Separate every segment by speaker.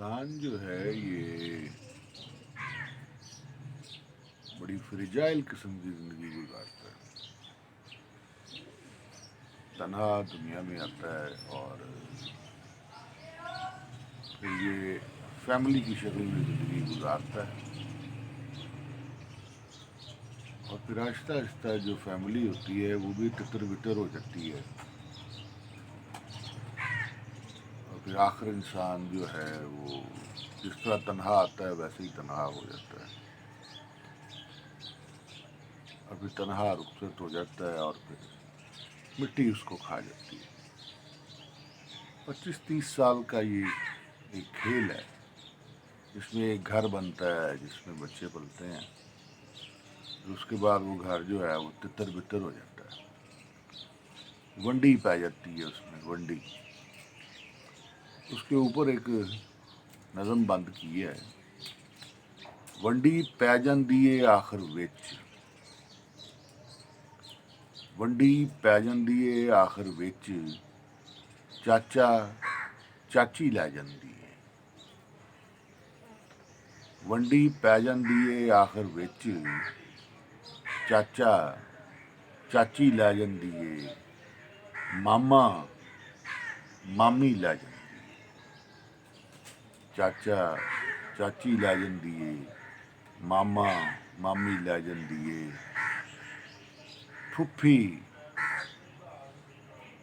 Speaker 1: इंसान जो है ये बड़ी फ्रिजाइल किस्म की ज़िंदगी गुजारता है। तन्हा दुनिया में आता है और फिर ये फैमिली की शक्ल में ज़िंदगी गुजारता है और फिर आहिस्ता आहिस्ता जो फैमिली होती है वो भी तितर बितर हो जाती है और फिर आखिर इंसान जो है वो जिस तरह तन्हा आता है वैसे ही तन्हा हो जाता है और फिर तन्हा रुखसत हो जाता है और फिर मिट्टी उसको खा जाती है। 25-30 साल का ये एक खेल है जिसमें एक घर बनता है, जिसमें बच्चे पलते हैं, उसके बाद वो घर जो है वो तितर बितर हो जाता है। वंडी पै जाती है उसमें, वंडी। उसके ऊपर एक नज़म बंद की है, वंडी पै जांदी है आखिर विच, वंडी पै जांदी है आखिर विच, चाचा चाची लै जांदी है। वंडी पै जांदी है आखिर विच, चाचा चाची लै जांदी है, मामा मामी लै जांदी है। चाचा चाची लै जांदी है, मामा मामी लै जांदी है, फुफी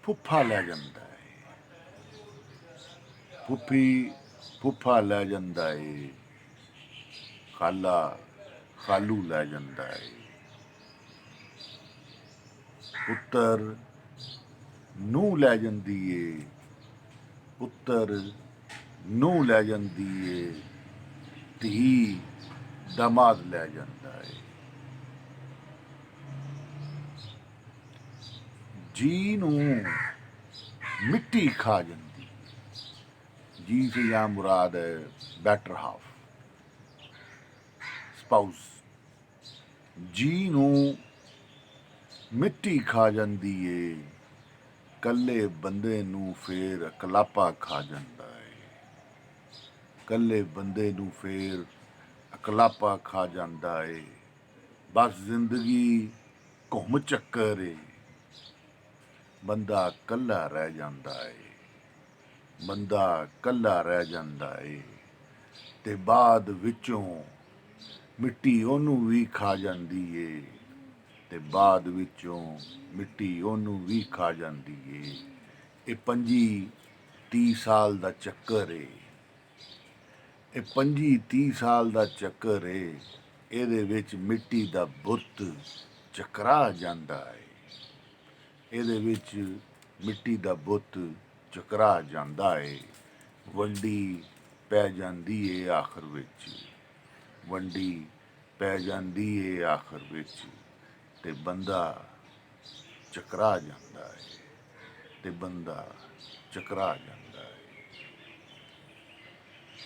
Speaker 1: फुफा लै जांदा है, फुफी फुफा लै जांदा है, खाला खालू लै जांदा है, पुत्तर नूंह लै जांदी है, पुत्तर नूंह लै जांदी है, धी दामाद लै जांदा है। जी नूं मिट्टी खा जांदी है। जी से यहाँ मुराद है बैटर हाफ, स्पाउस। जी नूं मिट्टी खा जांदी है, कल्ले बंदे नूं फेर अकलापा खा जांदा है, कल्ले बंदे नूं फेर अकलापा खा जांदा है। बस जिंदगी घुम चक्कर है, बंदा कल्ला रह जांदा है, बंदा कल्ला रह जांदा है ते बाद विचों मिट्टी ओनू भी खा जांदी है ते बाद विचों मिट्टी ओनू भी खा जांदी है। ये 25-30 साल दा चक्कर है, ये 25-30 साल दा चक्कर है। ਇਹਦੇ ਵਿੱਚ ਮਿੱਟੀ ਦਾ ਬੁੱਤ ਚਕਰਾ ਜਾਂਦਾ ਹੈ, ਇਹਦੇ ਵਿੱਚ ਮਿੱਟੀ ਦਾ ਬੁੱਤ ਚਕਰਾ ਜਾਂਦਾ ਹੈ। ਵੰਡੀ ਪੈ ਜਾਂਦੀ ਏ ਆਖਰ ਵਿੱਚ, ਵੰਡੀ ਪੈ ਜਾਂਦੀ ਏ ਆਖਰ ਵਿੱਚ ਤੇ ਬੰਦਾ ਚਕਰਾ ਜਾਂਦਾ ਹੈ, ਤੇ ਬੰਦਾ ਚਕਰਾ ਜਾਂਦਾ।